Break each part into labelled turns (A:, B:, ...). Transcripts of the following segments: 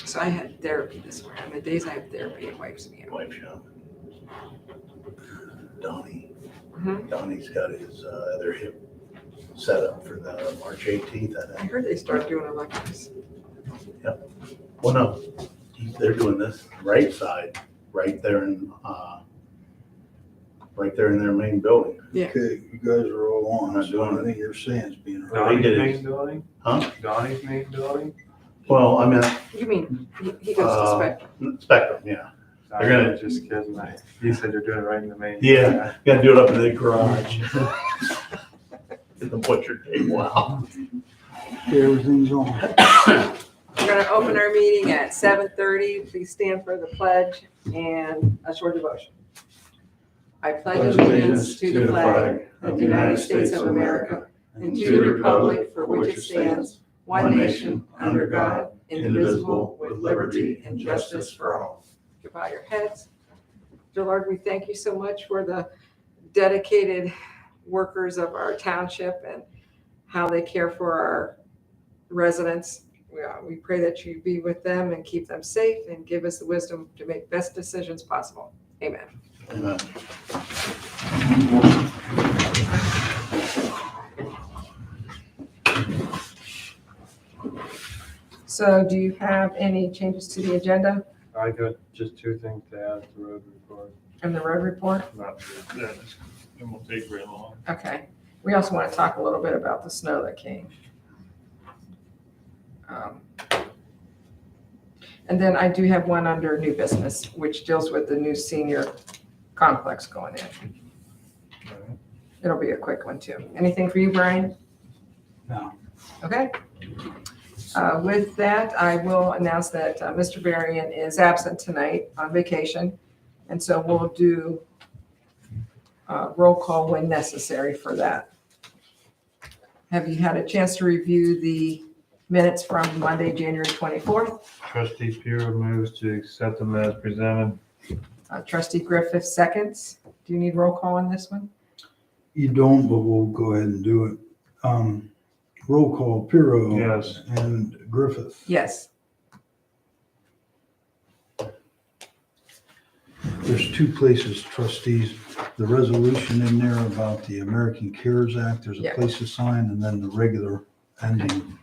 A: So I had therapy this morning. On the days I have therapy, it wipes me out.
B: Wipes you out. Donnie.
A: Mhm.
B: Donnie's got his other hip set up for the March 18th.
A: I heard they start doing electrics.
B: Well, no, they're doing this right side, right there in their main building.
A: Yeah.
C: Okay, you guys are all on.
B: I'm not doing
C: I think you're saying it's being heard.
B: They did it.
D: Donnie's main building?
B: Huh?
D: Donnie's main building?
B: Well, I mean,
A: You mean, he goes to Spectrum.
B: Spectrum, yeah.
D: They're
B: gonna-
D: just kidding. You said you're doing it right in the main.
B: Yeah, gotta do it up in the garage. In the butcher table, wow.
C: Okay, everything's on.
A: We're gonna open our meeting at 7:30. Please stand for the pledge and a short devotion. I pledge allegiance to the flag of the United States of America and to the republic for which it stands, one nation, under God, indivisible, with liberty and justice for all. You bow your heads. Dear Lord, we thank you so much for the dedicated workers of our township and how they care for our residents. We pray that you be with them and keep them safe and give us the wisdom to make best decisions possible. Amen.
B: Amen.
A: So do you have any changes to the agenda
D: I got just two things to add to the road report.
A: and the road report?
D: Not, it won't take very long.
A: Okay. We also want to talk a little bit about the snow that came. And then I do have one under new business, which deals with the new senior complex going in. It'll be a quick one too. Anything for you, Brian?
C: No.
A: Okay. With that, I will announce that Mr. Varian is absent tonight on vacation. And so we'll do roll call when necessary for that. Have you had a chance to review the minutes from Monday, January 24th?
D: Trustee Pure moves to accept them as presented.
A: Trustee Griffith seconds. Do you need roll call on this one?
C: You don't, but we'll go ahead and do it. Roll call, Piro.
D: Yes.
C: And Griffith.
A: Yes.
C: There's two places, trustees, the resolution in there about the American CARES Act, there's a
A: Yeah.
C: place to sign, and then the regular ending.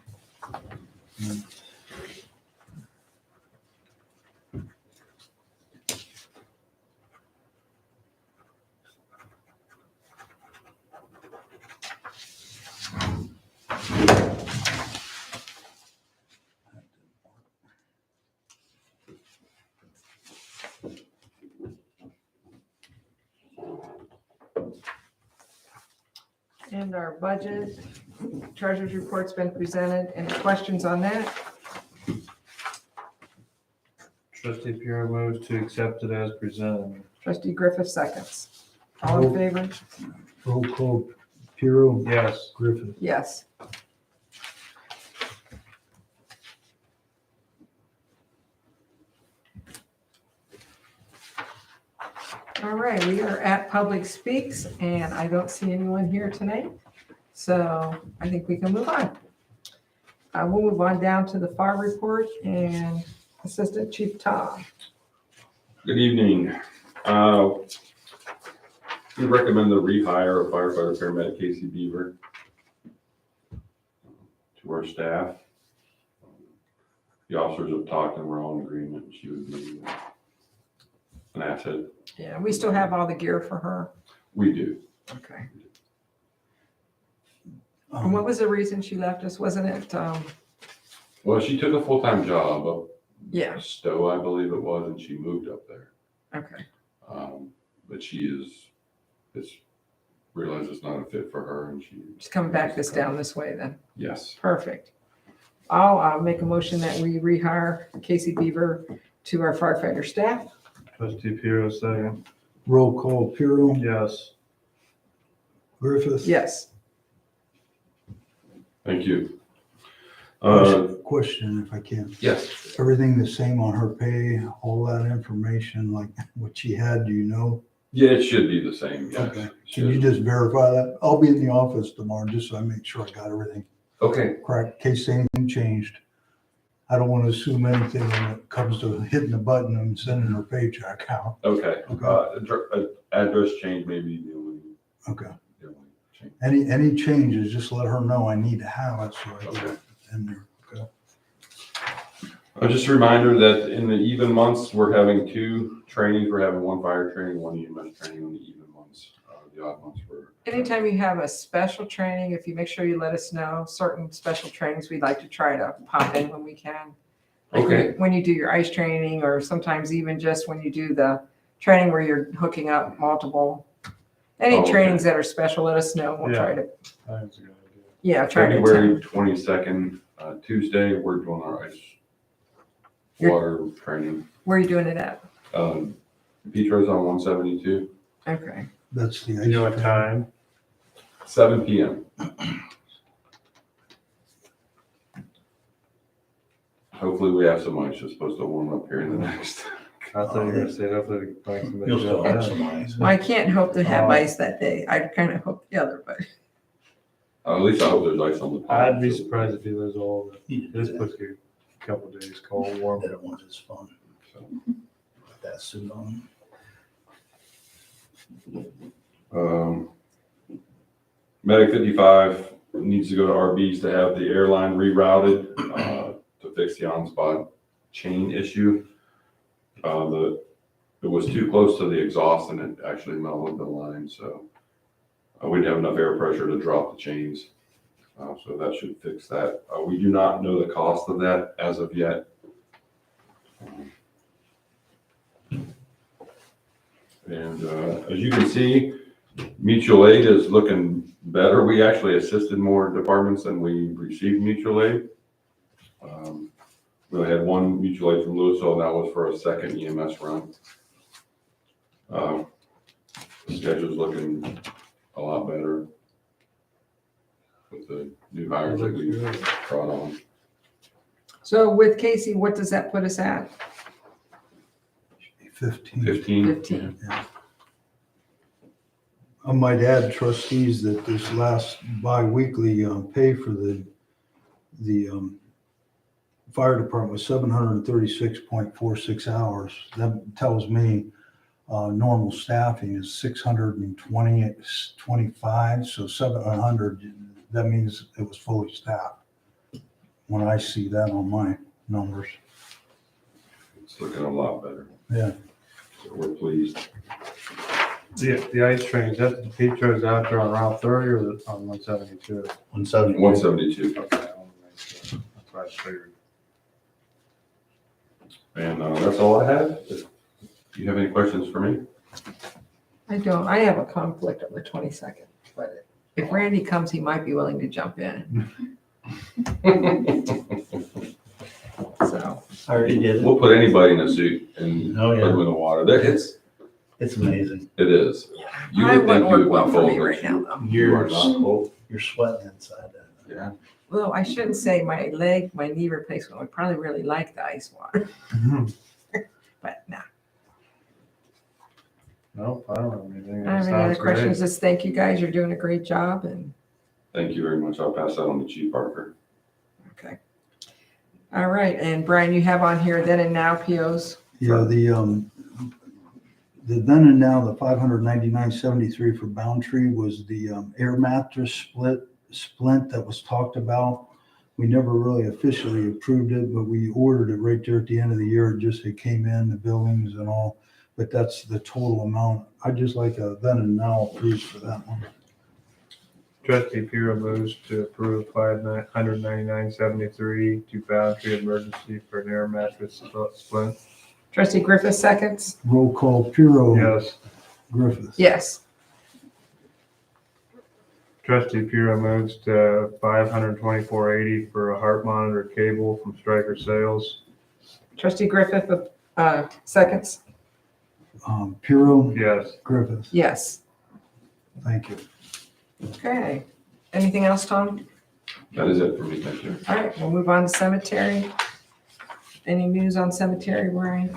A: And our budget, treasurer's report's been presented. Any questions on that?
D: Trustee Pure moves to accept it as presented.
A: Trustee Griffith seconds. All in favor?
C: Roll call, Piro.
D: Yes.
C: Griffith.
A: Yes. All right, we are at Public Speaks, and I don't see anyone here tonight, so I think we can move on. We'll move on down to the fire report and Assistant Chief Tom.
E: Good evening. We recommend the rehire of firefighter paramedic Casey Beaver to our staff. The officers have talked and we're all in agreement. She would be an asset.
A: Yeah, we still have all the gear for her.
E: We do.
A: Okay. And what was the reason she left us? Wasn't it,
E: Well, she took a full-time job up
A: yeah,
E: Stowe, I believe it was, and she moved up there.
A: okay.
E: But it's realized it's not a fit for her and
A: She's coming back down this way then.
E: yes.
A: Perfect. I'll make a motion that we rehire Casey Beaver to our firefighter staff.
D: Trustee Pure second.
C: Roll call, Piro.
D: Yes.
C: Griffith.
A: Yes.
E: Thank you.
C: Question, if I can.
E: Yes.
C: Everything the same on her pay, all that information, like what she had, do you know?
E: Yeah, it should be the same. Yes.
C: Okay. Can you just verify that? I'll be in the office tomorrow, just so I make sure I got everything
E: Okay.
C: correct, in case anything changed. I don't want to assume anything when it comes to hitting the button and sending her paycheck out.
E: Okay,
C: Okay.
E: address change may be the only
C: Okay.
E: change.
C: Any changes, just let her know I need to have it so I get
E: Okay.
C: it in there. Okay.
E: Just a reminder that in the even months, we're having 2 trainings. We're having 1 fire training, 1 EMS training on the even months. The odd months were.
A: Anytime you have a special training, if you make sure you let us know, certain special trainings, we'd like to try to pop in when we can. Like
E: Okay.
A: when you do your ice training, or sometimes even just when you do the training where you're hooking up multiple. Any
E: Oh, okay.
A: trainings that are special, let us know. We'll try to,
D: That's a good idea.
A: yeah, try to
E: February
A: attend.
E: 22nd, Tuesday, we're doing our ice water training.
A: Where are you doing it at?
E: Petro's on 172,
A: Okay.
C: That's the.
D: You know what time?
E: 7 p.m. Hopefully we have some ice. It's supposed to warm up here in the next.
D: I thought you were gonna say hopefully we can find somebody.
B: You'll still have
D: else.
B: some ice.
A: Well, I can't hope to have ice that day. I kind of hope the other, but
E: At least I hope there's ice on the pond.
D: I'd be surprised if he was all of it.
B: You
D: This
B: did
D: puts you a couple days cold, warm.
B: that once, it's fun.
E: So,
B: Put that suit on.
E: Medic 55 needs to go to RB's to have the airline rerouted to fix the on-spot chain issue. It was too close to the exhaust and it actually melted the line, so we didn't have enough air pressure to drop the chains. So that should fix that. We do not know the cost of that as of yet. And as you can see, mutual aid is looking better. We actually assisted more departments than we received mutual aid. We only had 1 mutual aid from Louisville, and that was for a second EMS run. The schedule's looking a lot better with the new hires that we brought on.
A: so with Casey, what does that put us at?
C: 15.
E: 15?
A: 15.
C: I might add, trustees, that this last bi-weekly pay for the fire department was 736.46 hours. That tells me normal staffing is 625, so 700, that means it was fully staffed. When I see that on my numbers.
E: It's looking a lot better.
C: Yeah.
E: So we're pleased.
D: The ice train, is that the Petro's out there on Route 30 or on 172?
B: 170.
E: 172.
D: Okay, I wanna make sure. That's what I figured.
E: And that's all I have. If you have any questions for me?
A: I don't. I have a conflict on the 22nd, but if Randy comes, he might be willing to jump in. So,
B: I already did it.
E: We'll put anybody in a suit and
B: Oh,
E: put
B: yeah.
E: them in the water.
B: It's amazing.
E: It is. You
A: I
E: would
A: wouldn't
E: think you
A: work
E: would
A: well
E: be
A: for
E: cold,
A: me
E: but
A: right now, though.
E: you are not cold.
B: You're sweating inside that.
E: Yeah.
A: Well, I shouldn't say my knee replacement would probably really like the ice water, but nah.
D: Nope, I don't have anything.
A: I don't have any other questions. Just thank you guys. You're doing a great job, and
E: Thank you very much. I'll pass that on to Chief Parker.
A: okay. All right, and Brian, you have on here then and now POs.
C: Yeah, the then and now, the 599.73 for Boundtree was the air mattress splint that was talked about. We never really officially approved it, but we ordered it right there at the end of the year. It came in, the billings and all, but that's the total amount. I'd just like a then and now approved for that one.
D: Trustee Puro moves to approve 599.73 to Boundtree Emergency for an air mattress splint.
A: Trustee Griffith seconds.
C: Roll call, Puro.
D: Yes.
C: Griffith.
A: Yes.
D: Trustee Puro moves to 524.80 for a heart monitor cable from Stryker Sales.
A: Trustee Griffith seconds.
C: Puro.
D: Yes.
C: Griffith.
A: Yes.
C: Thank you.
A: Okay. Anything else, Tom?
E: That is it for me. Thank you.
A: All right, we'll move on to cemetery. Any news on cemetery, Brian?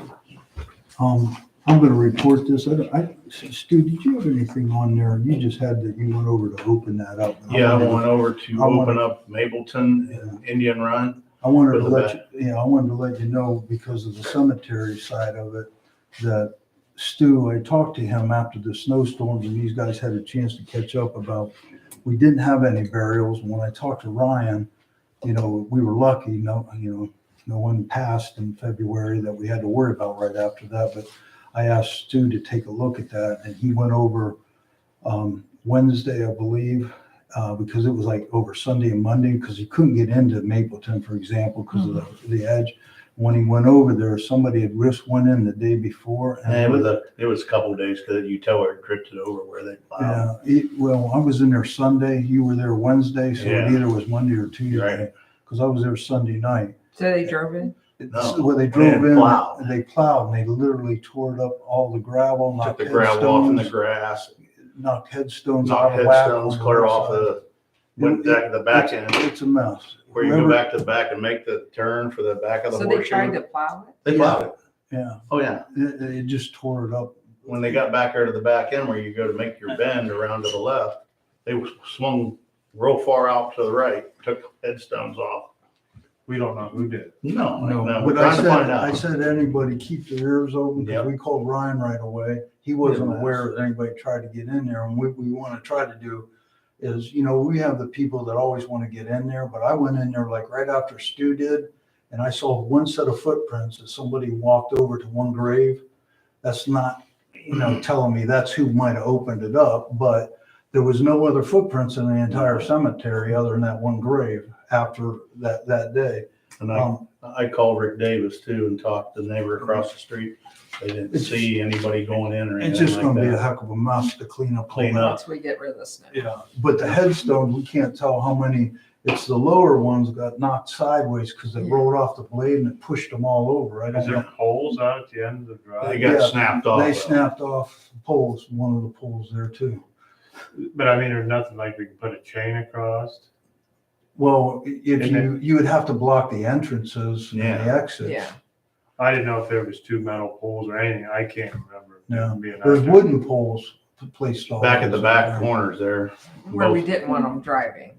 C: I'm gonna report this. Stu, did you have anything on there? You just had that, you went over to open that up.
B: Yeah, I went over to
C: I wanna-
B: open up Mapleton and Indian Run.
C: I wanted to
B: With the
C: I wanted to let you know, because of the cemetery side of it, that Stu, I talked to him after the snowstorms and these guys had a chance to catch up about, we didn't have any burials. When I talked to Ryan, we were lucky, no one passed in February that we had to worry about right after that. But I asked Stu to take a look at that, and he went over Wednesday, I believe, because it was like over Sunday and Monday, because he couldn't get into Mapleton, for example, because of the edge. When he went over there, somebody had went in the day before.
B: And it was a couple of days because you tell where it drifted over where they plowed.
C: Yeah, well, I was in there Sunday, you were there Wednesday, so
B: Yeah.
C: it either was Monday or Tuesday,
B: Right.
C: because I was there Sunday night.
A: So they drove in?
B: No,
C: Well, they
B: they
C: drove
B: didn't
C: in,
B: plow.
C: and they plowed, and they literally tore up all the gravel,
B: Took
C: knocked
B: the gravel off in the
C: headstones,
B: grass,
C: knocked headstones
B: knocked
C: out of whack.
B: headstones
C: on the
B: clear
C: other
B: off
C: side.
B: went back to the back end,
C: It's a mess.
B: where you go
C: Whoever-
B: back to the back and make the turn for the back of the
A: So they tried
B: horseshoe.
A: to plow it?
B: They plowed it.
C: Yeah,
B: Oh, yeah.
C: it just tore it up.
B: When they got back there to the back end where you go to make your bend around to the left, they swung real far out to the right, took headstones off.
D: We don't know who did.
B: No,
C: No,
B: we're
C: but
B: trying to find
C: I
B: out.
C: said to anybody, keep their ears open, because
B: Yep.
C: we called Ryan right away. He wasn't
B: Yeah.
C: aware that anybody tried to get in there, and what we want to try to do is, we have the people that always want to get in there, but I went in there like right after Stu did, and I saw one set of footprints that somebody walked over to one grave. That's not, telling me that's who might have opened it up, but there was no other footprints in the entire cemetery other than that one grave after that day.
B: And
C: Um,
B: I called Rick Davis too and talked to the neighbor across the street. They didn't
C: It's-
B: see anybody going in or
C: It's
B: anything
C: just
B: like
C: gonna be a
B: that.
C: heck of a mess to clean up.
B: Clean
C: all that.
B: up.
A: Once we get rid of the snow.
C: Yeah, but the headstones, we can't tell how many, it's the lower ones got knocked sideways because they rolled off the blade and it pushed them all over. I
D: Is
C: don't
D: there
C: know.
D: poles out at the end of the drive?
B: They got
C: Yeah,
B: snapped off.
C: They
B: though.
C: snapped off poles, one of the poles there too.
D: But I mean, there's nothing like we can put a chain across.
C: Well, if
D: And
C: you would have to block the entrances and the
B: Yeah.
C: exits.
A: Yeah.
D: I didn't know if there was two metal poles or anything. I can't remember.
C: No.
D: Being out
C: There's
D: there.
C: wooden poles placed all.
B: Back at the
C: over
B: back
C: there.
B: corners there.
A: Where we
B: Both.
A: didn't want them driving.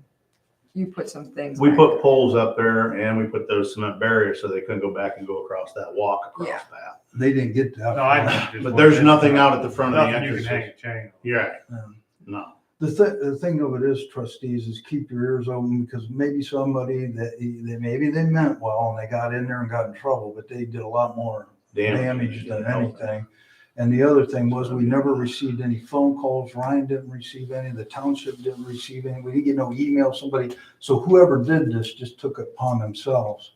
A: You put some things.
B: We
A: back
B: put
A: there.
B: poles up there and we put those cement barriers so they couldn't go back and go across that walk across
A: Yeah.
B: that.
C: They didn't get that.
D: No, I
C: far.
D: know. just
B: But there's
D: wondering.
B: nothing out at the front of the
D: Nothing you can hang
B: entrance.
D: a chain on.
B: You're right.
C: Yeah.
B: No.
C: The thing of it is, trustees, is keep your ears open, because maybe somebody maybe they meant well and they got in there and got in trouble, but they did a lot more damage than anything. And the other thing was, we never received any phone calls. Ryan didn't receive any, the township didn't receive any. We didn't get no email, somebody. So whoever did this just took it upon themselves.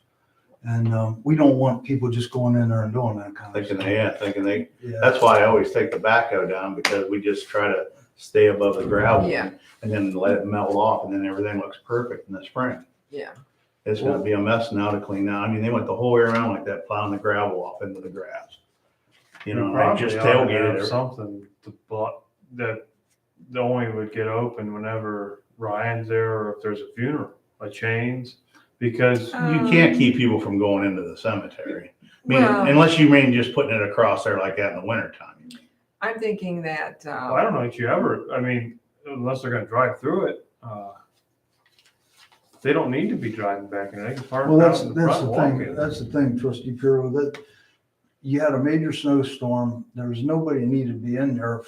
C: And we don't want people just going in there and doing that kind of stuff.
B: Thinking they,
C: Yeah.
B: that's why I always take the backhoe down, because we just try to stay above the gravel.
A: Yeah.
B: And then let it melt off, and then everything looks perfect in the spring.
A: Yeah.
B: It's gonna be a mess now to clean out. I mean, they went the whole way around like that, plowing the gravel off into the grass. You know,
D: We
B: like
D: probably
B: just
D: ought to
B: tailgated
D: have
B: it.
D: something to block, that the only would get open whenever Ryan's there or if there's a funeral, like chains, because
B: You can't keep people from going into the cemetery. I mean,
A: Well-
B: unless you mean just putting it across there like that in the wintertime.
A: I'm thinking that,
D: well, I don't know that you ever, I mean, unless they're gonna drive through it, they don't need to be driving back in. They can park
C: Well,
D: out
C: that's
D: in the
C: the
D: front, walk
C: thing,
D: in.
C: that's the thing, trustee Pirro, that you had a major snowstorm, there was nobody needed to be in there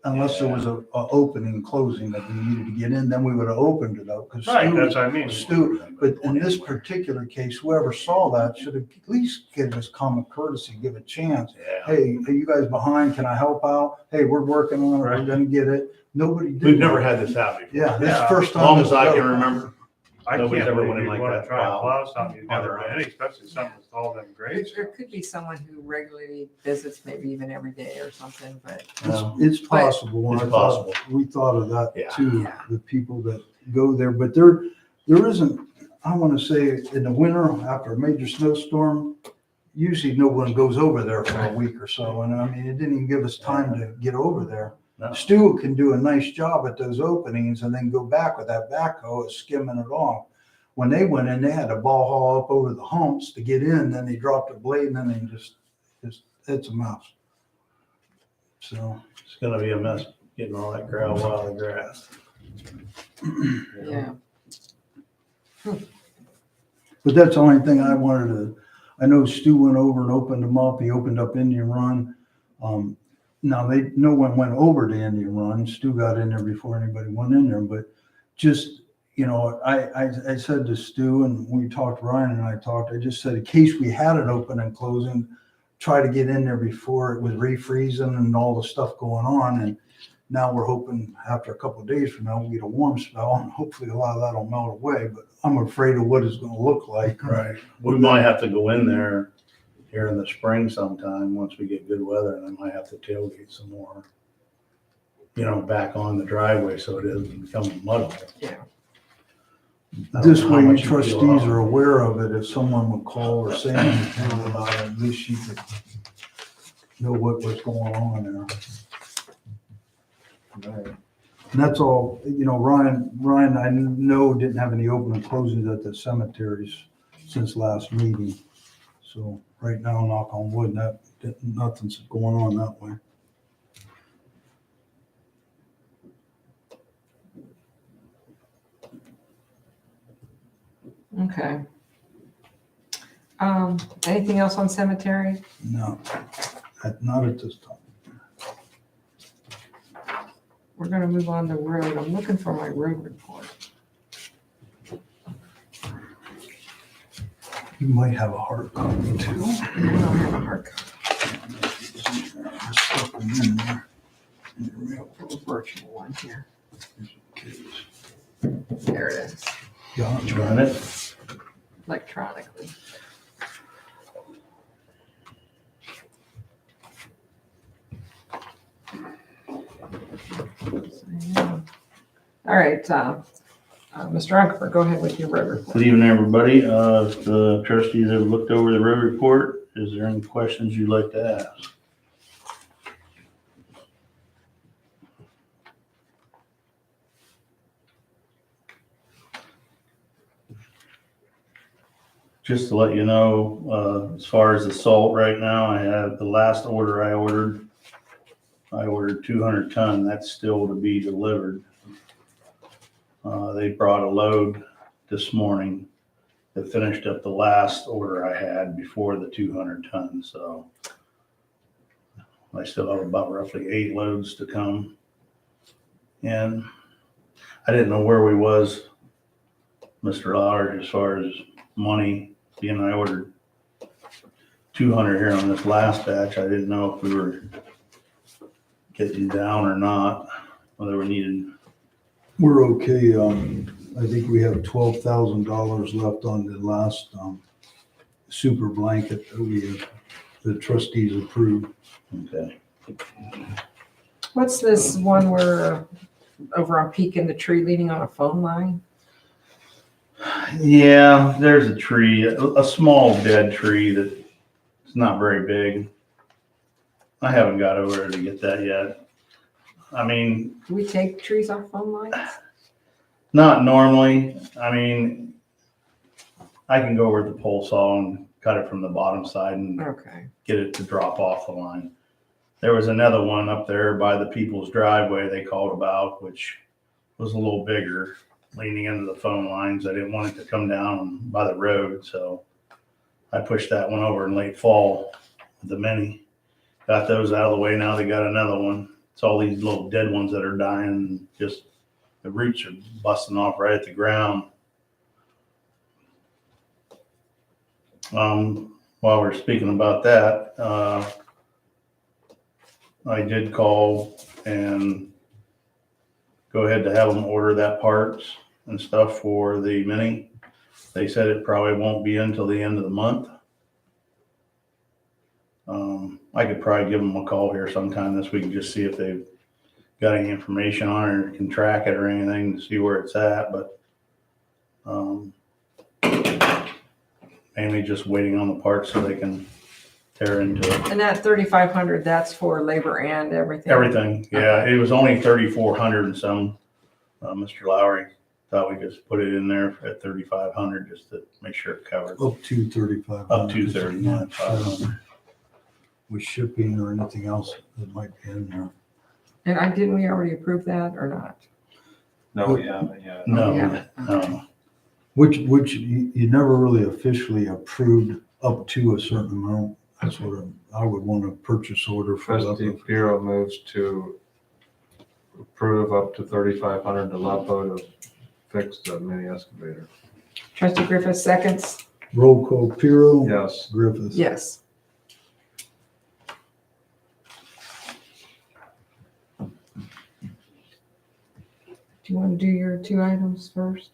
C: unless there was a opening, closing that we needed to get in, then we would have opened it up. 'Cause
D: Right,
C: Stu-
D: that's what I mean.
C: Stu, but in this particular case, whoever saw that should have at least given us common courtesy, give a chance.
B: Yeah.
C: Hey, are you guys behind? Can I help out? Hey, we're working on it, we're
D: Right.
C: gonna get it. Nobody did.
B: We've never
C: that.
B: had this happen before.
C: Yeah, this is
D: Yeah,
C: the first
B: As
C: time.
B: long as
C: it's
B: I
C: ever
B: can
C: happened.
B: remember.
D: I
B: Nobody's
D: can't
B: ever
D: believe
B: went in
D: you
B: like
D: wanna
B: that,
D: try to
B: plow.
D: plow something you've
B: On
D: never
B: their
D: been, especially something with all them grades.
A: there could be someone who regularly visits, maybe even every day or something, but
C: It's possible.
B: It's
C: I thought-
B: possible.
C: We thought of that
B: Yeah.
C: too,
A: Yeah.
C: the people that go there, but there isn't, I want to say, in the winter, after a major snowstorm, usually no one goes over there for a week or so, and I mean, it didn't even give us time to get over there.
B: No.
C: Stu can do a nice job at those openings and then go back with that backhoe skimming it off. When they went in, they had to ball haul up over the humps to get in, then they dropped the blade and then they just, it's a mess. So.
B: It's gonna be a mess getting all that gravel out of the grass.
A: yeah.
C: But that's the only thing I wanted to, I know Stu went over and opened them up. He opened up Indian Run. Now no one went over to Indian Run. Stu got in there before anybody went in there, but just, I said to Stu, and we talked, Ryan and I talked, I just said, in case we had it open and closing, try to get in there before it was refreezing and all the stuff going on. And now we're hoping after a couple of days from now, we get a warm spell and hopefully a lot of that will melt away, but I'm afraid of what it's gonna look like.
B: Right. We might have to go in there here in the spring sometime, once we get good weather, and I might have to tailgate some more. Back on the driveway so it doesn't become a mud hole.
A: Yeah.
B: I don't
C: This
B: know how
C: way you
B: much you feel
C: trustees
B: off.
C: are aware of it. If someone would call or say anything about it, at least you could know what was going on there.
B: Right.
C: And that's all, Ryan, I know didn't have any open and closings at the cemeteries since last meeting. So right now, knock on wood, nothing's going on that way.
A: Okay. Anything else on cemetery?
C: No, not at this time.
A: We're gonna move on to road. I'm looking for my road report.
C: You might have a hard copy too.
A: I don't have a hard copy.
C: There's stuff in there.
A: A virtual one here. There it is,
C: Yeah,
B: You run it?
A: electronically. All right, Mr. Unkerfer, go ahead with your road report.
B: Good evening, everybody. If the trustees have looked over the road report, is there any questions you'd like to ask? Just to let you know, as far as the salt right now, I have the last order I ordered 200 ton. That's still to be delivered. They brought a load this morning that finished up the last order I had before the 200 tons. So I still have about roughly 8 loads to come. And I didn't know where we was, Mr. Lowry, as far as money. Being I ordered 200 here on this last batch, I didn't know if we were getting down or not, whether we needed.
C: we're okay. I think we have $12,000 left on the last super blanket that the trustees approved.
B: Okay.
A: What's this one where over on Peak in the Tree leaning on a phone line?
B: Yeah, there's a tree, a small dead tree that's not very big. I haven't got over there to get that yet. I mean,
A: Do we take trees off phone lines?
B: not normally. I mean, I can go over to the pole saw and cut it from the bottom side and
A: Okay.
B: get it to drop off the line. There was another one up there by the people's driveway they called about, which was a little bigger, leaning into the phone lines. I didn't want it to come down by the road, so I pushed that one over in late fall with the mini. Got those out of the way. Now they got another one. It's all these little dead ones that are dying, and just the roots are busting off right at the ground. While we're speaking about that, I did call and go ahead to have them order that parts and stuff for the Mini. They said it probably won't be until the end of the month. I could probably give them a call here sometime this week and just see if they've got any information on it or can track it or anything to see where it's at, but mainly just waiting on the parts so they can tear into it.
A: And that 3,500, that's for labor and everything?
B: Everything, yeah. It was only 3,400 and some. Mr. Lowry thought we just put it in there at 3,500 just to make sure it covered.
C: Up to 35.
B: Up to 39,500.
C: With shipping or anything else that might be in there.
A: And didn't we already approve that or not?
D: No, we haven't yet.
B: No,
A: Yeah.
B: no.
C: Which you never really officially approved up to a certain amount. That's what I would want a purchase order for.
D: Trustee Bureau moves to approve up to $3,500 to LAPO to fix the mini excavator.
A: Trustee Griffith seconds?
C: Roll call, Piero.
D: Yes.
C: Griffith.
A: Yes. Do you want to do your 2 items first?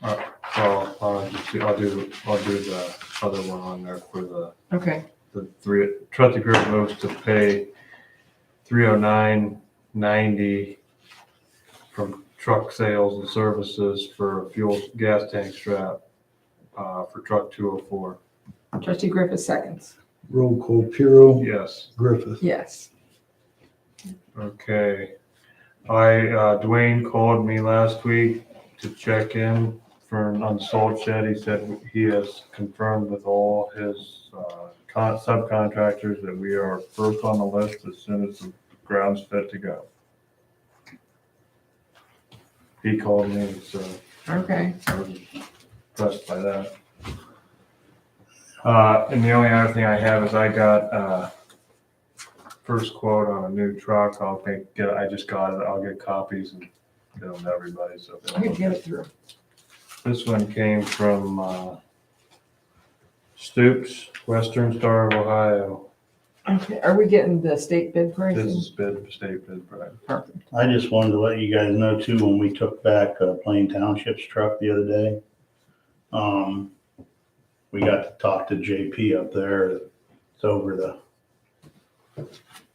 D: Well, I'll do the other one on there for
A: Okay.
D: the three. Trustee Bureau moves to pay $309.90 from truck sales and services for a fuel gas tank strap for truck 204.
A: Trustee Griffith seconds?
C: Roll call, Piero.
D: Yes.
C: Griffith.
A: Yes.
D: Okay. Dwayne called me last week to check in for an unsold shed. He said he has confirmed with all his subcontractors that we are first on the list as soon as the ground's fit to go. He called me, so
A: Okay.
D: I was impressed by that. And the only other thing I have is I got first quote on a new truck. I just got it. I'll get copies and get them to everybody. So
A: I can get it through.
D: this one came from Stoops, Western Star of Ohio.
A: Okay. Are we getting the state bid
D: This
A: pricing?
D: is state bid price.
A: Perfect.
B: I just wanted to let you guys know too, when we took back Plain Township's truck the other day, we got to talk to JP up there. It's over the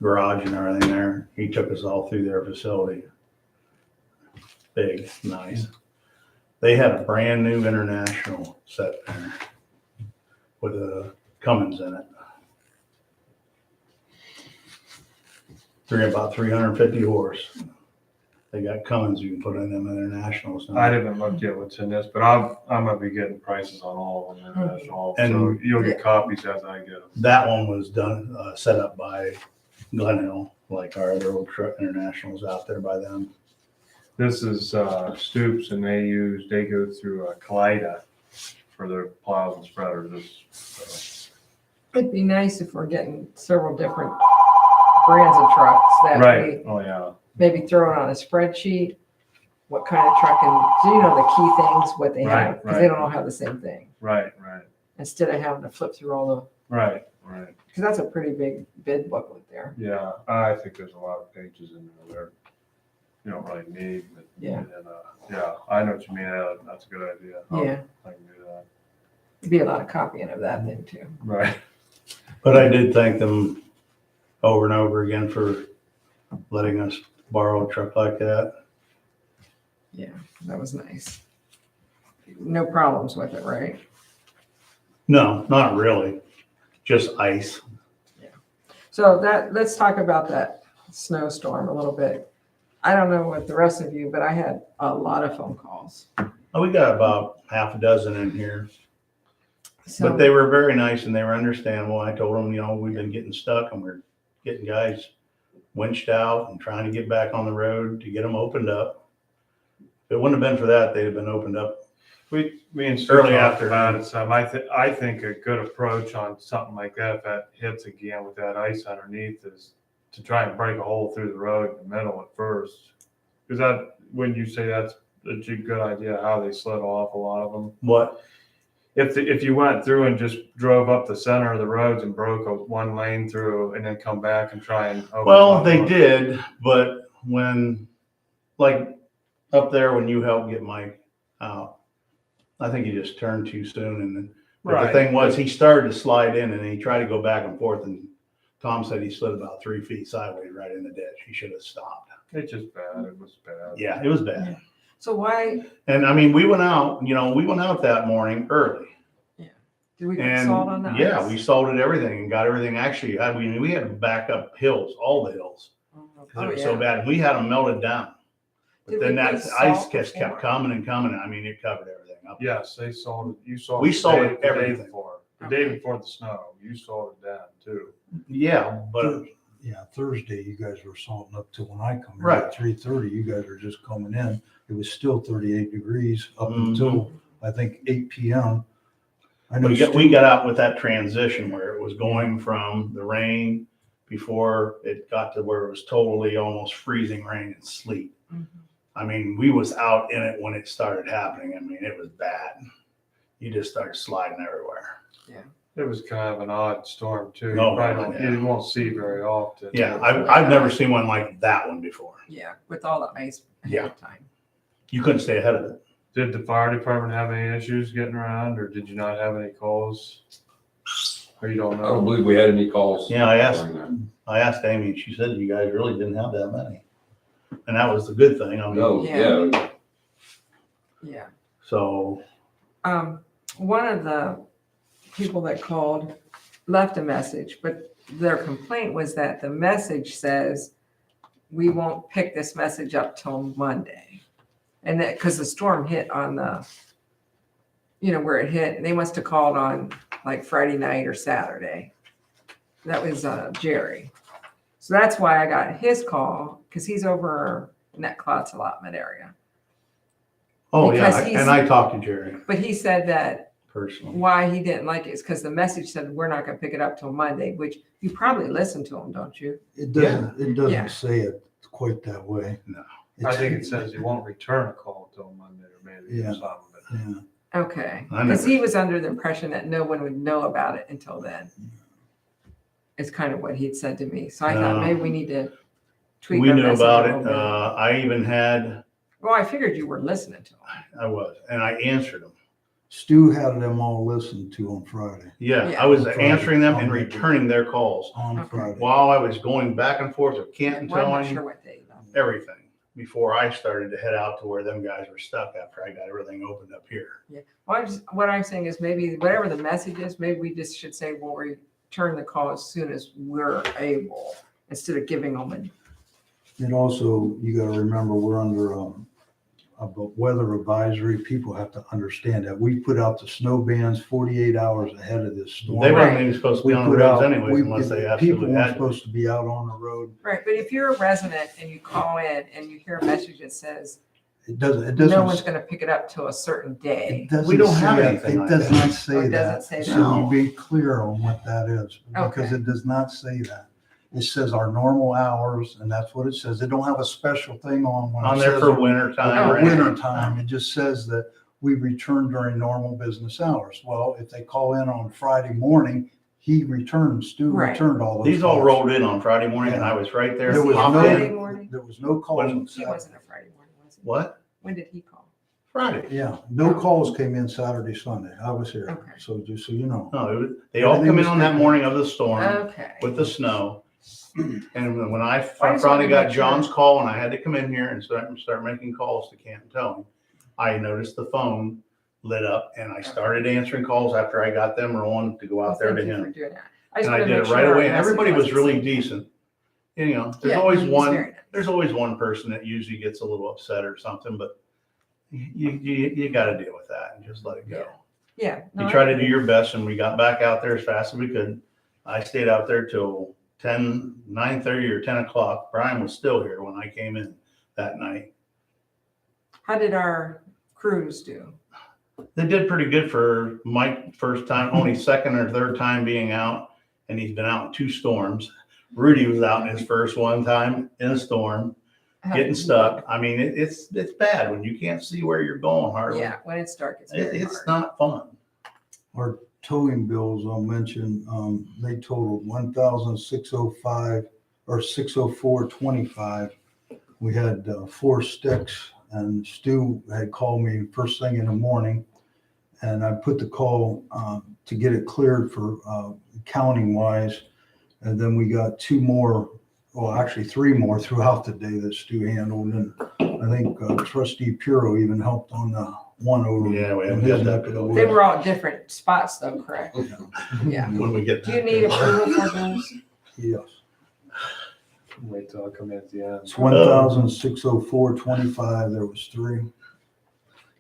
B: garage and everything there. He took us all through their facility. Big, nice. They had a brand new International set there with a Cummins in it. About 350 horse. They got Cummins you can put in them Internationals now.
D: I haven't looked yet what's in this, but I'm gonna be getting prices on all of them international. So
B: And-
D: you'll get copies as I get them.
B: That one was done, set up by Glen Hill, like our other old truck Internationals out there by them.
D: This is Stoops, and they go through Kaleida for their plows and spreaders.
A: It'd be nice if we're getting several different brands of trucks that
D: Right.
A: we
D: Oh yeah.
A: maybe throw it on a spreadsheet. What kind of truck and, so you know, the key things, what they
D: Right,
A: have, because they don't all have the same thing.
D: Right.
A: Instead of having to flip through all the,
D: Right.
A: because that's a pretty big bid booklet there.
D: Yeah, I think there's a lot of pages in there you don't really need. But,
A: Yeah.
D: And, yeah, I know what you mean. That's a good idea.
A: Yeah.
D: I can do that.
A: There'd be a lot of copying of that thing too.
D: Right.
B: But I did thank them over and over again for letting us borrow a truck like that.
A: Yeah, that was nice. No problems with it, right?
B: No, not really. Just ice.
A: So let's talk about that snowstorm a little bit. I don't know what the rest of you, but I had a lot of phone calls.
B: We got about half a dozen in here,
A: So,
B: but they were very nice and they were understandable. I told them, we've been getting stuck and we're getting guys winched out and trying to get back on the road to get them opened up. If it wouldn't have been for that, they'd have been opened up.
D: Me and Stu
B: Early
D: talked
B: after.
D: about it some. I think a good approach on something like that, if that hits again with that ice underneath, is to try and break a hole through the road in the middle at first. Because that, when you say that's a good idea, how they slid off a lot of them.
B: What?
D: If you went through and just drove up the center of the roads and broke one lane through and then come back and try and open
B: Well,
D: one
B: they
D: more.
B: did, but when, like up there, when you helped get Mike out, I think he just turned too soon. And then but the
D: Right.
B: thing was, he started to slide in and he tried to go back and forth. And Tom said he slid about 3 feet sideways right in the ditch. He should have stopped.
D: It's just bad. It was bad.
B: Yeah, it was bad.
A: so why
B: And I mean, we went out that morning early.
A: did we put
B: And
A: salt on that?
B: yeah, we salted everything and got everything. Actually, we had to back up hills, all the hills. Because it was so bad. And we had them melted down. But
A: Did
B: then
A: we
B: that
A: put
B: ice
A: salt
B: just
A: before?
B: kept coming and coming. I mean, it covered everything up.
D: Yes, they sold it. You saw
B: We
D: it
B: sold
D: the day
B: everything.
D: before. The
A: Okay.
D: day before the snow, you sold it down too.
B: Yeah, but
C: Yeah, Thursday, you guys were salting up till when I come here
B: Right.
C: at 3:30, you guys are just coming in. it was still 38 degrees up until, I think, 8 PM. I know
B: We got out with that transition where it was going from the rain before it got to where it was totally almost freezing rain and sleet. I mean, we was out in it when it started happening. I mean, it was bad. You just started sliding everywhere.
D: It was kind of an odd storm too.
B: Oh,
D: You probably don't,
B: yeah.
D: you won't see very often.
B: Yeah, I've never seen one like that one before.
A: Yeah, with all the ice ahead of time.
B: You couldn't stay ahead of it.
D: Did the fire department have any issues getting around, or did you not have any calls? Or you don't
E: I don't
D: know?
E: believe we had any calls.
B: Yeah, I asked
E: during that.
B: I asked Amy, and she said you guys really didn't have that many. And that was the good thing. I mean,
E: No, yeah,
A: Yeah.
B: so,
A: One of the people that called left a message, but their complaint was that the message says, we won't pick this message up till Monday. And that, because the storm hit on the, where it hit, and they must have called on like Friday night or Saturday. That was Jerry. So that's why I got his call, because he's over in that Klotz allotment area.
B: oh
A: Because
B: yeah,
A: he's-
B: and I talked to Jerry
A: But he said that
B: personally.
A: why he didn't like it is because the message said, we're not going to pick it up till Monday, which you probably listen to him, don't you?
C: It doesn't,
A: Yeah.
C: say it quite that way.
B: No.
D: I think it says you won't return a call till Monday or maybe
C: Yeah.
D: something.
C: Yeah.
A: Okay.
B: I
A: Because
B: never-
A: he was under the impression that no one would know about it until then. It's kind of what he'd said to me. So I thought
B: No.
A: maybe we need to tweak
B: We
A: our
B: knew
A: message
B: about
A: a
B: it.
A: little bit.
B: I even had,
A: Well, I figured you were listening to him.
B: I was, and I answered them.
C: Stu had them all listened to on Friday,
B: Yeah,
A: Yeah.
B: I was
C: Friday.
B: answering them and returning their calls
C: on
A: Okay.
C: Friday.
B: while I was going back and forth with Canton
A: Well, I'm not
B: Towing,
A: sure what they know.
B: everything, before I started to head out to where them guys were stuck after I got everything opened up here.
A: Well, what I'm saying is maybe whatever the message is, maybe we just should say, we'll return the call as soon as we're able, instead of giving them a
C: And also, you gotta remember, we're under a weather advisory. People have to understand that. We put out the snow bans 48 hours ahead of this storm.
B: They
A: Right.
B: weren't even supposed to
C: We
B: be on the
C: put
B: roads
C: out-
B: anyways unless they
C: People
B: absolutely
C: weren't
B: had to.
C: supposed to be out on the road.
A: Right, but if you're a resident and you call in and you hear a message that says,
C: It doesn't,
A: no one's gonna pick it up till a certain day.
C: it doesn't
B: We don't have
C: say-
B: anything
C: It
B: like
C: does
B: that.
C: not
A: Oh,
C: say
A: it
C: that.
A: doesn't say
C: So
B: that.
C: you be clear on what that is, because
A: Okay.
C: it does not say that. It says our normal hours, and that's what it says. It don't have a special thing on when it
B: On there
C: says
B: for
C: our-
B: winter time.
A: Oh,
B: or anything.
C: winter time. It just says that we return during normal business hours. Well, if they call in on Friday morning, Stu
A: Right.
C: returned all those.
B: These all
C: calls.
B: rolled in on Friday morning and I was right there.
C: There was
B: popped
A: Friday
B: in.
A: morning?
C: There was no calls on
A: He
C: Saturday.
A: wasn't a Friday morning, was he?
B: What?
A: When did he call?
B: Friday.
C: Yeah, no calls came in Saturday, Sunday. I was here.
A: Okay.
C: So just so you know.
B: No, they all come in on that morning of the storm
A: Okay.
B: with the snow. And when I
A: just wanted
B: finally
A: to
B: got
A: make sure.
B: John's call and I had to come in here and start making calls to Canton Towing, I noticed the phone lit up and I started answering calls after I got them rolling to go
A: Well,
B: out there to
A: thank you for
B: him.
A: doing that. I just
B: And I
A: wanted to
B: did
A: make
B: it right
A: sure our
B: away and
A: message
B: everybody was
A: wasn't
B: really
A: sent.
B: decent. You know,
A: Yeah, he was very nice.
B: there's always one person that usually gets a little upset or something, but you gotta deal with that and just let it go.
A: Yeah. no,
B: You
A: I
B: try to
A: agree.
B: do your best and we got back out there as fast as we could. I stayed out there till 9:30 or 10 o'clock. Brian was still here when I came in that night.
A: How did our crews do?
B: They did pretty good for Mike first time, only second or third time being out. And he's been out in 2 storms. Rudy was out in his first one time in a storm, getting stuck. I mean, it's bad when you can't see where you're going hardly.
A: Yeah, when it's dark, it's very
B: It's
A: hard.
B: not fun.
C: Our towing bills, I'll mention, they totaled 1,605 or 604.25. We had 4 sticks, and Stu had called me first thing in the morning, and I put the call to get it cleared for counting wise, and then we got 2 more, well, actually 3 more throughout the day that Stu handled, and I think Trustee Puro even helped on the one over.
B: Yeah, we
C: in
B: haven't
C: his
B: got that
C: neck of the
B: bill.
C: woods.
A: They were all different spots though, correct? Yeah.
B: When we get
A: Do you
B: back
A: need
B: there.
A: approval for those?
C: Yes.
D: Wait till I come in at the end.
C: It's 1,604.25. There was 3.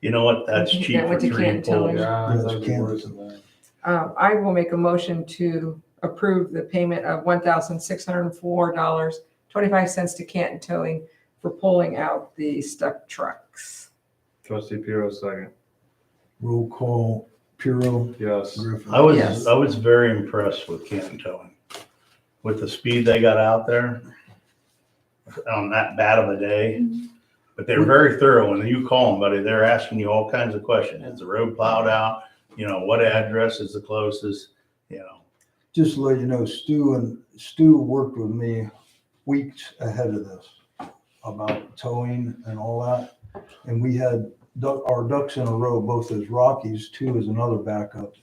B: You know what? That's
A: That
B: cheap for
A: went to
B: 3
A: Canton Towing.
B: pulls.
D: Yeah,
C: That's
D: that'd be
C: Canton.
D: worse than that.
A: I will make a motion to approve the payment of $1,604.25 to Canton Towing for pulling out the stuck trucks.
D: Trustee Piro, second.
C: Roll call, Puro,
D: Yes.
C: Griffin.
A: Yes.
B: I was very impressed with CANTON. With the speed they got out there on that bad of a day. But they're very thorough. When you call them, buddy, they're asking you all kinds of questions. Is the road plowed out? You know, what address is the closest? You know,
C: Just to let you know, Stu worked with me weeks ahead of this about towing and all that. And we had our ducks in a row, both as Rockies, too, as another backup.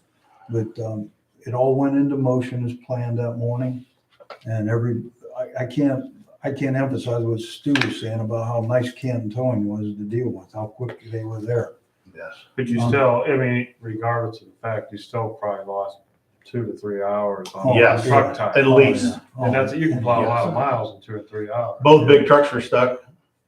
C: But it all went into motion as planned that morning. And I can't emphasize what Stu was saying about how nice Canton Towing was to deal with, how quick they were there.
B: yes.
D: But you still, I mean, regardless of the fact, you still probably lost 2 to 3 hours on
B: Yes,
D: truck time.
B: at least.
D: And that's, you can plow a lot
B: Yes.
D: of miles in 2 or 3 hours.
B: Both big trucks were stuck,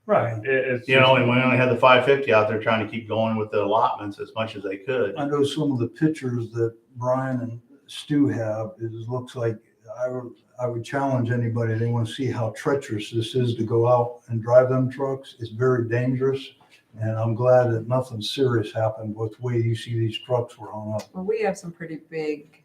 D: Right. It's
B: you know,
D: just-
B: and we only had the 550 out there trying to keep going with the allotments as much as they could.
C: I know some of the pictures that Brian and Stu have, it looks like, I would challenge anybody, they want to see how treacherous this is to go out and drive them trucks. It's very dangerous. And I'm glad that nothing serious happened with the way you see these trucks were hung up.
A: Well, we have some pretty big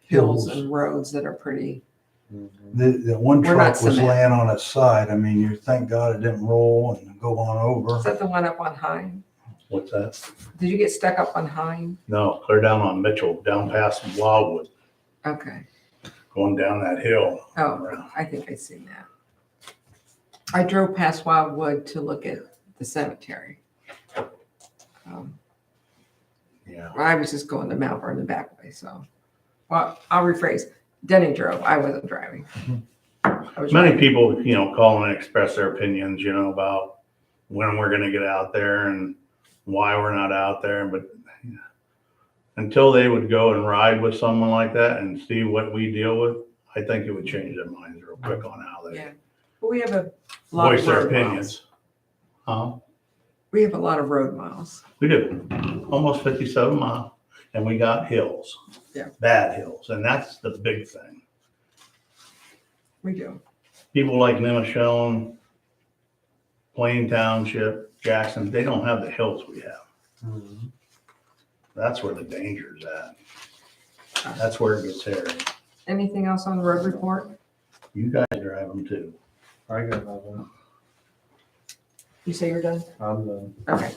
A: hills and roads that are pretty,
C: The one
A: We're not
C: truck was
A: cement.
C: laying on its side. I mean, you thank God it didn't roll and go on over.
A: is that the one up on Hine?
B: What's that?
A: Did you get stuck up on Hine?
B: No, clear down on Mitchell, down past Wildwood,
A: Okay.
B: going down that hill.
A: Oh, I think I seen that. I drove past Wildwood to look at the cemetery.
B: Yeah.
A: I was just going to Mount Vernon the back way, so. Well, I'll rephrase. Denny drove, I wasn't driving. I was
B: Many
A: riding.
B: people, you know, call and express their opinions, you know, about when we're gonna get out there and why we're not out there, but until they would go and ride with someone like that and see what we deal with, I think it would change their minds real quick on how they
A: Yeah. But we have a lot
B: voice
A: of
B: their
A: road miles.
B: opinions. Huh?
A: We have a lot of road miles.
B: We do, almost 57 miles, and we got hills.
A: Yeah.
B: Bad hills, and that's the big thing.
A: We do.
B: People like Nemichon, Plain Township, Jackson, they don't have the hills we have. That's where the danger's at. That's where it gets hairy.
A: Anything else on the road report?
B: You guys drive them too.
D: I got nothing.
A: You say you're done?
D: I'm done.
A: Okay.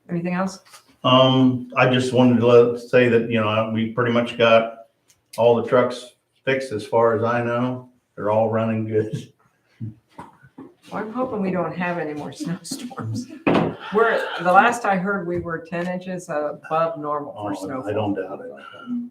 A: Anything else?
B: I just wanted to say that, you know, we pretty much got all the trucks fixed as far as I know. They're all running good.
A: Well, I'm hoping we don't have any more snowstorms. The last I heard, we were 10 inches above normal for snowfall.
B: I don't doubt it.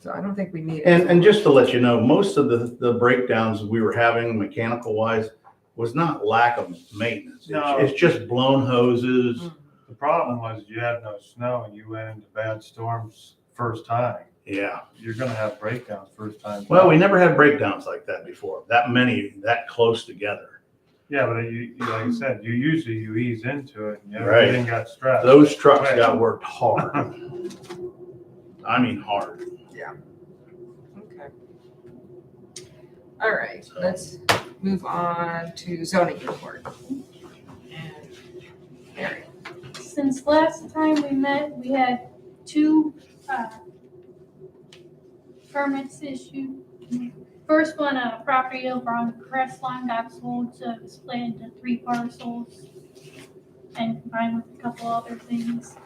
A: So I don't think we need it.
B: And just to let you know, most of the breakdowns we were having mechanical wise was not lack of maintenance.
D: No.
B: It's just blown hoses.
D: The problem was you had no snow and you went into bad storms first time.
B: Yeah.
D: You're gonna have breakdowns first time.
B: Well, we never had breakdowns like that before. That many, that close together.
D: Yeah, but you like I said, you ease into it and
B: Right.
D: everything got stressed.
B: Those trucks got worked hard. I mean, hard.
A: Okay. All right, let's move on to zoning report. And Mary.
F: Since last time we met, we had 2 permits issued. First one, a property over on Crestline got sold, so it was split into 3 parcels and combined with a couple other things.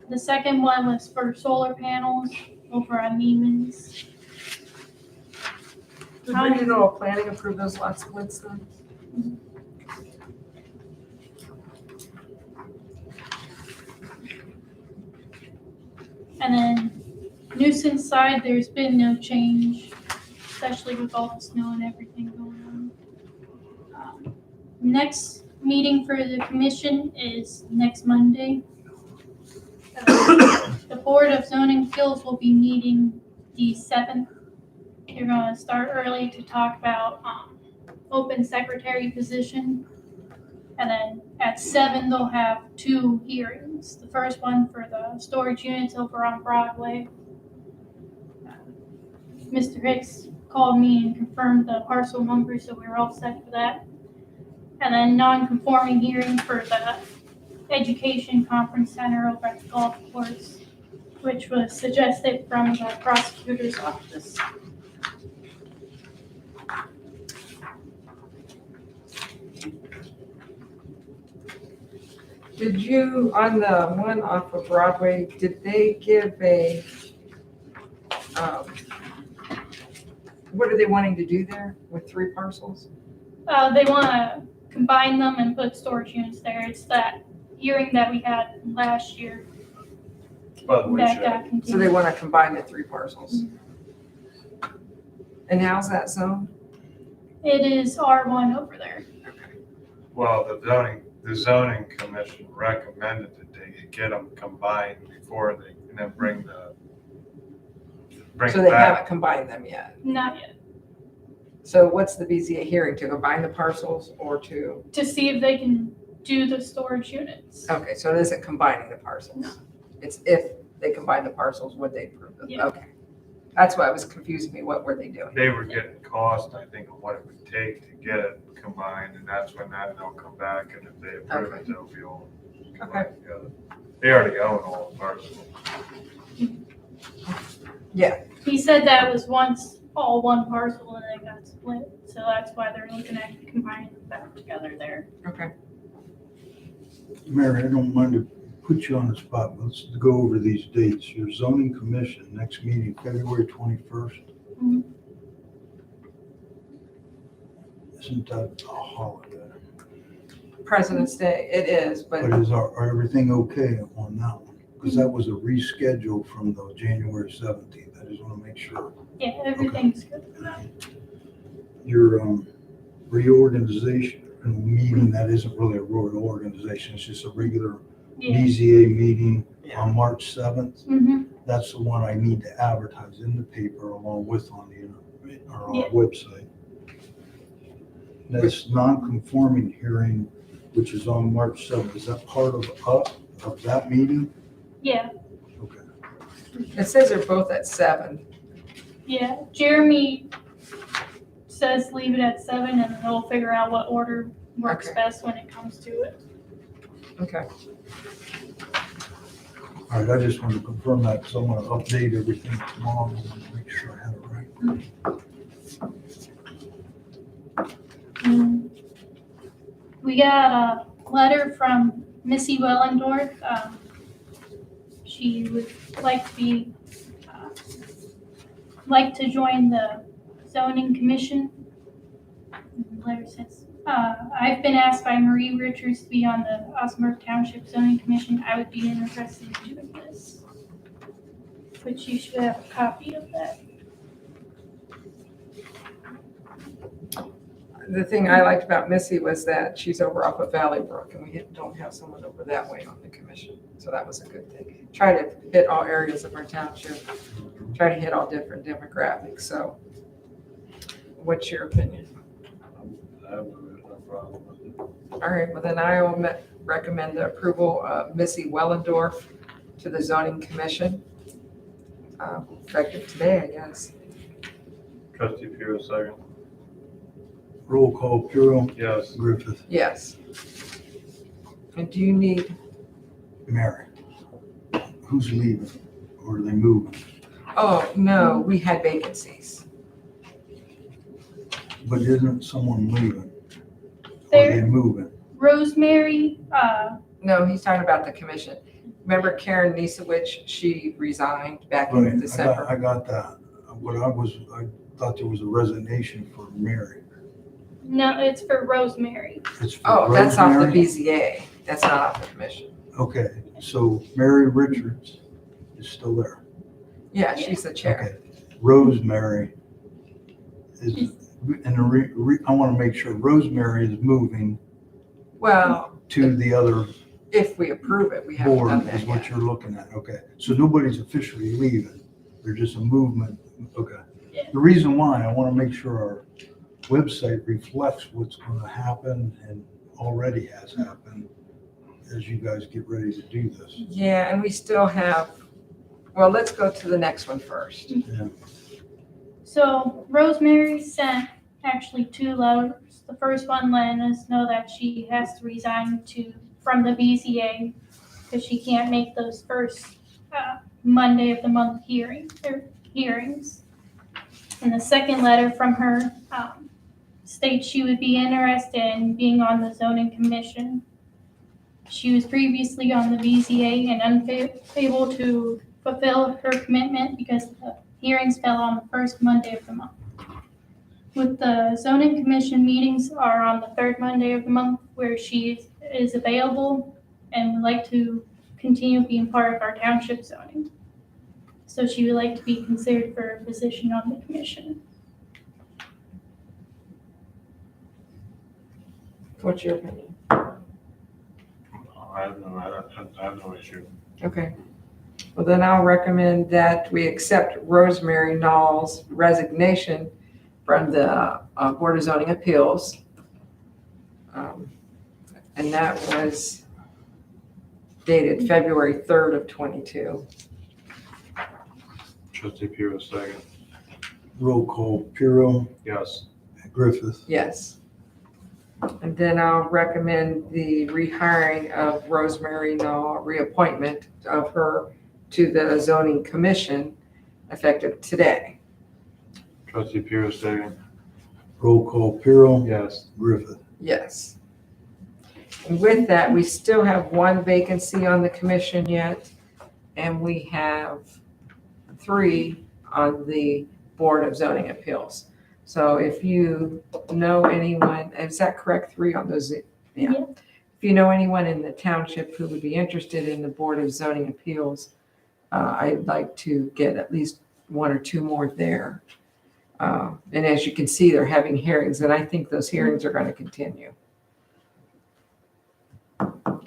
F: The second one was for solar panels over on Neiman's.
A: Did regional planning approve those lot splits then?
F: And then nuisance side, there's been no change, especially with all the snow and everything going on. Next meeting for the commission is next Monday. The Board of Zoning Appeals will be meeting the 7th. They're gonna start early to talk about open secretary position. And then at 7, they'll have 2 hearings. The first one for the storage units over on Broadway. Mr. Hicks called me and confirmed the parcel number, so we were all set for that. And then non-conforming hearing for the education conference center over at the golf course, which was suggested from the prosecutor's office.
A: Did you, on the one off of Broadway, did they give a, what are they wanting to do there with 3 parcels?
F: They want to combine them and put storage units there. It's that hearing that we had last year
D: By the way,
F: that
D: Chad,
F: got
A: So they
F: continued.
A: want to combine the 3 parcels. And how's that zone?
F: It is R1 over there.
D: well, the zoning commission recommended that they get them combined before they, and then bring
A: So
D: it
A: they
D: back.
A: haven't combined them yet.
F: Not yet.
A: So what's the BZA hearing, to combine the parcels or to,
F: To see if they can do the storage units.
A: okay, so it isn't combining the parcels?
F: No.
A: It's if they combine the parcels, would they approve them?
F: Yeah.
A: Okay. That's why it was confusing me, what were they doing?
D: They were getting cost, I think, of what it would take to get it combined, and that's when they'll come back, and if they approve it, they'll be all combined together. They already own all the parcels.
F: He said that was once all one parcel and then got split. So that's why they're looking at combining them back together there.
A: Okay.
C: Mary, I don't mind to put you on the spot, but let's go over these dates. Your zoning commission, next meeting, February 21st.
F: Mhm.
C: Isn't that a holiday?
A: President's Day, it is, but
C: But is everything okay on that one? Because that was a reschedule from the January 17th. I just want to make sure.
F: Yeah, everything's good for that.
C: Your reorganization meeting, that isn't really a reorganization, it's just a regular
F: Yeah.
C: BZA meeting
A: Yeah.
C: on March 7th.
F: Mm-hmm.
C: That's the one I need to advertise in the paper along with on the our
F: Yeah.
C: website. This non-conforming hearing, which is on March 7th, is that part of that meeting?
F: Yeah.
C: Okay.
A: it says they're both at 7.
F: Yeah. Jeremy says leave it at 7 and he'll figure out what order works
A: Okay.
F: best when it comes to it.
A: Okay.
C: All right, I just wanted to confirm that because I want to update everything tomorrow and make sure I have it right.
F: Mm. We got a letter from Missy Wellendorf. She would like to be, like to join the zoning commission. The letter says, I've been asked by Marie Richards to be on the Osnaburg Township Zoning Commission. I would be interested in doing this. But you should have a copy of that.
A: The thing I liked about Missy was that she's over off of Valley Brook, and we don't have someone over that way on the commission. So that was a good thing. Try to hit all areas of our township, try to hit all different demographics. So what's your opinion?
D: I have no problem with it.
A: All right, well then I will recommend the approval of Missy Wellendorf to the zoning commission. Effective today, I guess.
D: Trustee Pugh, second.
C: Roll call, Puro,
D: Yes.
C: Griffith,
A: Yes. And do you need,
C: Mary. Who's leaving? Or are they moving?
A: oh, no, we had vacancies.
C: But isn't someone leaving? Or are they
F: There,
C: moving?
F: Rosemary,
A: No, he's talking about the commission. Remember Karen Nisowich, she resigned back
C: Right,
A: in December.
C: I got that. I thought there was a resignation for Mary.
F: no, it's for Rosemary.
C: It's for
A: Oh, that's off the
C: Rosemary?
A: BZA. That's not off the commission.
C: Okay, so Mary Richards is still there.
A: Yeah, she's the chair.
C: Okay, Rosemary is, and I want to make sure Rosemary is moving
A: Well,
C: to the other
A: if we approve it, we haven't
C: board
A: done
C: is
A: that
C: what
A: yet.
C: you're looking at. Okay, so nobody's officially leaving. There's just a movement. Okay.
F: Yeah.
C: The reason why, I want to make sure our website reflects what's going to happen and already has happened as you guys get ready to do this.
A: Yeah, and we still have, well, let's go to the next one first.
C: Yeah.
F: So Rosemary sent actually 2 letters The first one letting us know that she has to resign from the BZA because she can't make those first Monday of the month hearings. And the second letter from her states she would be interested in being on the zoning commission. She was previously on the BZA and unable to fulfill her commitment because the hearings fell on the first Monday of the month. With the zoning commission meetings are on the third Monday of the month where she is available and would like to continue being part of our township zoning. So she would like to be considered for a position on the commission.
A: What's your opinion?
D: I have no issue.
A: Okay. Well, then I'll recommend that we accept Rosemary Knoll's resignation from the Board of Zoning Appeals. And that was dated February 3rd of 22.
D: Trustee Piro, second.
C: Roll call, Piro,
D: Yes.
C: Griffith.
A: Yes. And then I'll recommend the rehiring of Rosemary Knoll, reappointment of her to the zoning commission effective today.
D: Trustee Piro, second.
C: Roll call, Piro,
D: Yes.
C: Griffith.
A: Yes. And with that, we still have one vacancy on the commission yet, and we have 3 on the Board of Zoning Appeals. So if you know anyone, is that correct? 3 on those? Yeah. If you know anyone in the township who would be interested in the Board of Zoning Appeals, I'd like to get at least 1 or 2 more there. And as you can see, they're having hearings, and I think those hearings are going to continue.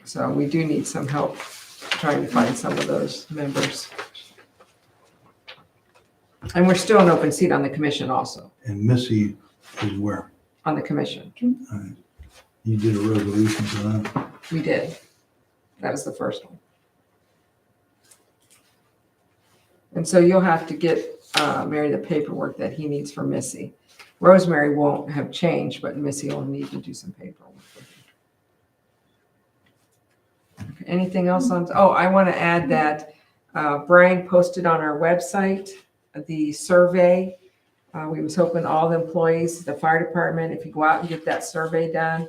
A: So we do need some help trying to find some of those members. And we're still an open seat on the commission also,
C: And Missy is where?
A: on the commission.
C: All right. You did a resolution for that?
A: We did. That was the first one. And so you'll have to get Mary the paperwork that he needs for Missy. Rosemary won't have changed, but Missy will need to do some paperwork. Okay, anything else on? Oh, I want to add that Brian posted on our website the survey. We was hoping all the employees, the fire department, if you go out and get that survey done,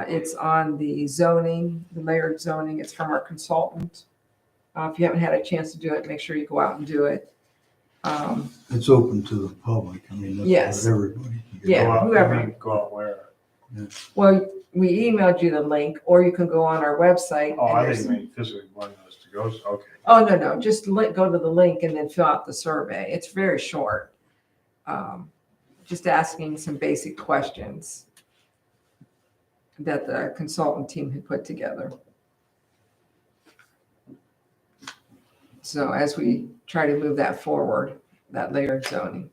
A: it's on the zoning, the layered zoning. It's from our consultant. If you haven't had a chance to do it, make sure you go out and do it.
C: It's open to the public. I mean, that's
A: Yes.
C: for everybody.
A: Yeah,
D: Go out-
A: whoever.
D: I mean, go out where?
A: Well, we emailed you the link, or you can go on our website.
D: Oh,
A: and
D: I
A: there's-
D: didn't mean physically wanting us to go, so, okay.
A: Oh, no, just go to the link and then fill out the survey. It's very short. Just asking some basic questions that the consultant team had put together. So as we try to move that forward, that layered zoning.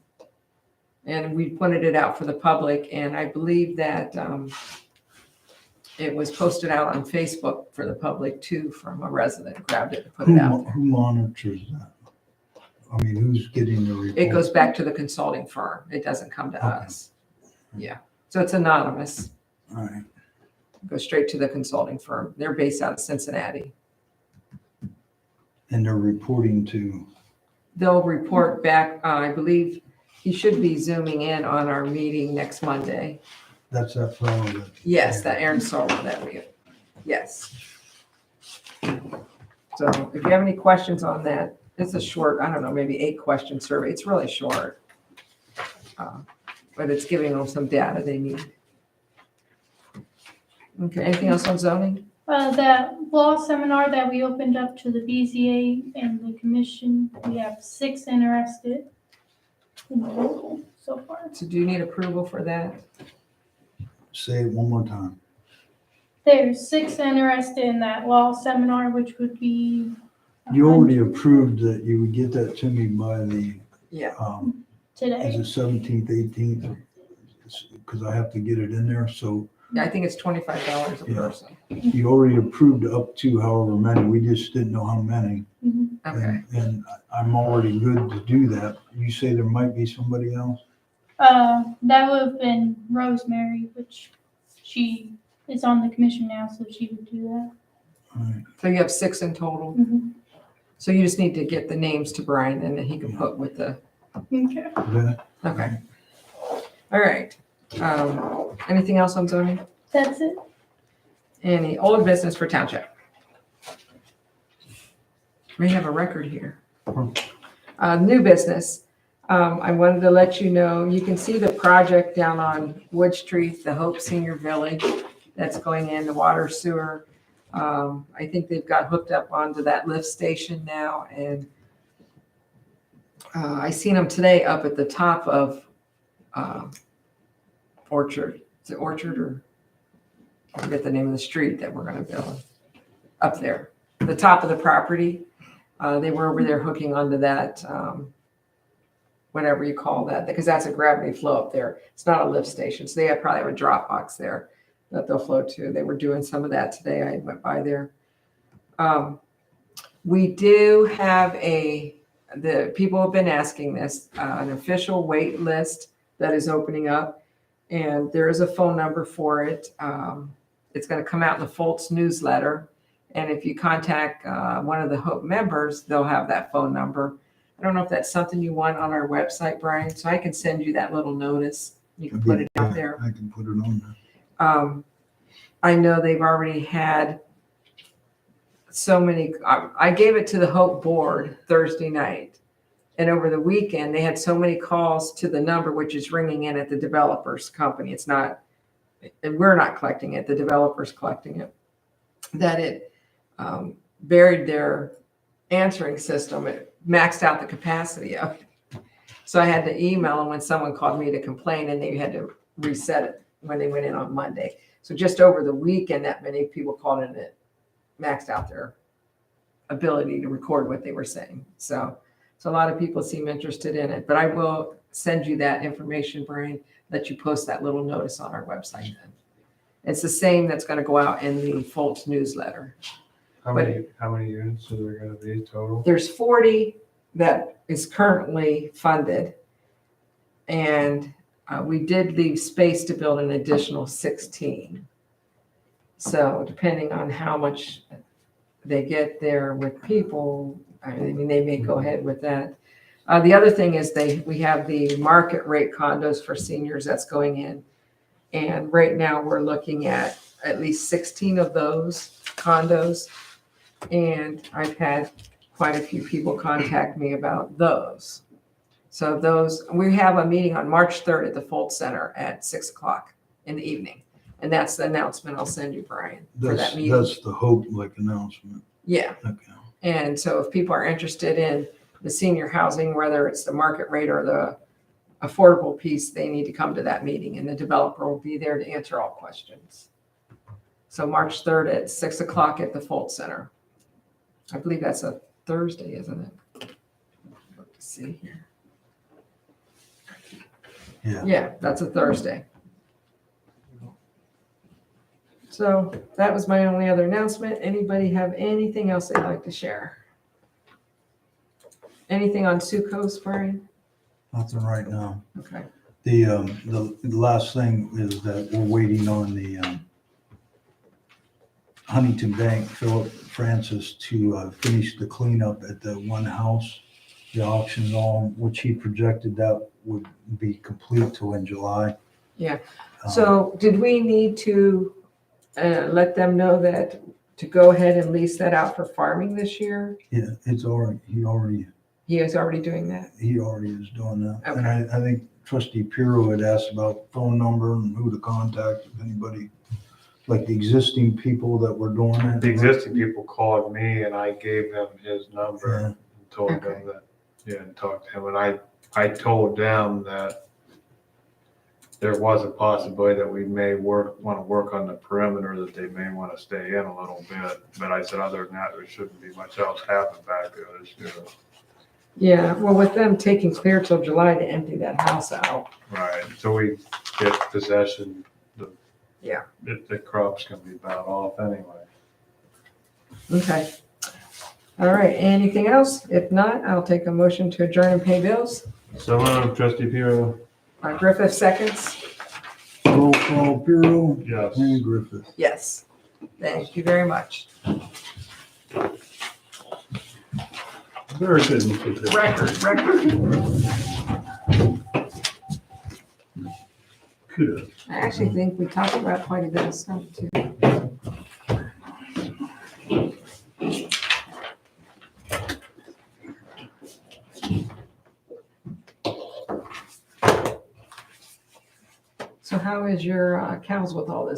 A: And we pointed it out for the public, and I believe that it was posted out on Facebook for the public too, from a resident, grabbed it and put it out there.
C: Who monitors that? I mean, who's getting the report?
A: It goes back to the consulting firm. It doesn't come to
C: Okay.
A: us. Yeah. So it's anonymous.
C: All right.
A: It goes straight to the consulting firm. They're based out of Cincinnati.
C: And they're reporting to,
A: They'll report back, I believe he should be zooming in on our meeting next Monday.
C: that's that fellow that.
A: Yes, that Aaron Solo yes. So if you have any questions on that, it's a short, I don't know, maybe 8-question survey. It's really short. But it's giving them some data they need. Okay, anything else on zoning?
F: That law seminar that we opened up to the BZA and the commission, we have 6 interested in total so far.
A: So do you need approval for that?
C: Say it one more time.
F: There's 6 interested in that law seminar, which would be.
C: You already approved that you would get that to me by the,
A: Yeah,
C: is
F: Today.
C: it 17th, 18th? Because I have to get it in there. So
A: I think it's $25 a
C: Yeah.
A: person.
C: you already approved up to however many. We just didn't know how many.
F: Mhm.
A: Okay.
C: And I'm already good to do that. You say there might be somebody else?
F: That would have been Rosemary, which she is on the commission now, so she would do that.
C: All right.
A: So you have 6 in total.
F: Mhm.
A: So you just need to get the names to Brian and then he can put with the,
F: Okay.
C: Okay.
A: okay. All right. Anything else on zoning?
F: That's it.
A: Any old business for township? We have a record here. New business. I wanted to let you know, you can see the project down on Wood Street, the Hope Senior Village, that's going in, the water sewer. I think they've got hooked up onto that lift station now, and I seen them today up at the top of Orchard. Is it Orchard or I forget the name of the street that we're gonna build up there, the top of the property. They were over there hooking onto that, whatever you call that, because that's a gravity flow up there. It's not a lift station, so they probably have a drop box there that they'll flow to. They were doing some of that today. I went by there. We do have the people have been asking this, an official wait list that is opening up, and there is a phone number for it. It's going to come out in the Fultz newsletter, and if you contact one of the Hope members, they'll have that phone number. I don't know if that's something you want on our website, Brian, so I can send you that little notice. You can put it out there.
C: I can put it on there.
A: I know they've already had so many, I gave it to the Hope board Thursday night. And over the weekend, they had so many calls to the number, which is ringing in at the developer's company. It's not, and we're not collecting it, the developer's collecting it, that it buried their answering system. It maxed out the capacity of it. So I had to email them when someone called me to complain, and they had to reset it when they went in on Monday. So just over the weekend, that many people called in, it maxed out their ability to record what they were saying. So a lot of people seem interested in it, but I will send you that information, Brian, that you post that little notice on our website then. It's the same that's going to go out in the Fultz newsletter.
D: How many units are there gonna be total?
A: There's 40 that is currently funded, and we did leave space to build an additional 16. So depending on how much they get there with people, I mean, they may go ahead with that. The other thing is we have the market rate condos for seniors that's going in. And right now we're looking at least 16 of those condos. And I've had quite a few people contact me about those. So we have a meeting on March 3rd at the Fultz Center at 6:00 in the evening. And that's the announcement I'll send you, Brian, for that meeting.
C: That's the Hope announcement.
A: Yeah.
C: Okay.
A: And so if people are interested in the senior housing, whether it's the market rate or the affordable piece, they need to come to that meeting, and the developer will be there to answer all questions. So March 3rd at 6:00 at the Fultz Center. I believe that's a Thursday, isn't it? Let's see here.
C: Yeah.
A: Yeah, that's a Thursday. So that was my only other announcement. Anybody have anything else they'd like to share? Anything on Sioux Coast, Brian?
C: Nothing right now.
A: Okay.
C: The last thing is that we're waiting on the Huntington Bank, Philip Francis, to finish the cleanup at the one house, the auction's on, which he projected that would be complete till in July.
A: Yeah. So did we need to let them know that to go ahead and lease that out for farming this year?
C: Yeah, it's already,
A: He is already doing that?
C: he already is doing that. And
A: Okay.
C: I think Trustee Pirro had asked about phone number and who to contact, if anybody, like the existing people that were doing it.
D: The existing people called me and I gave them his number
C: Yeah.
D: and told
A: Okay.
D: them that, and talked to him. And I told them that there was a possibility that we may want to work on the perimeter, that they may want to stay in a little bit. But I said, other than that, there shouldn't be much else happen back there this year.
A: Yeah, well, with them taking clear till July to empty that house out.
D: Right, so we get possession,
A: Yeah.
D: the crop's gonna be about off anyway.
A: Okay. All right, anything else? If not, I'll take a motion to adjourn and pay bills.
D: So, Trustee Pirro,
A: Griffith seconds.
C: Roll call, Bureau,
D: Yes.
C: and Griffith.
A: Yes. Thank you very much.
B: Very good, Mr. Pitt.
A: Record.
B: Kudos.
A: I actually think we talked about quite a bit of stuff too. So how is your cows with all this?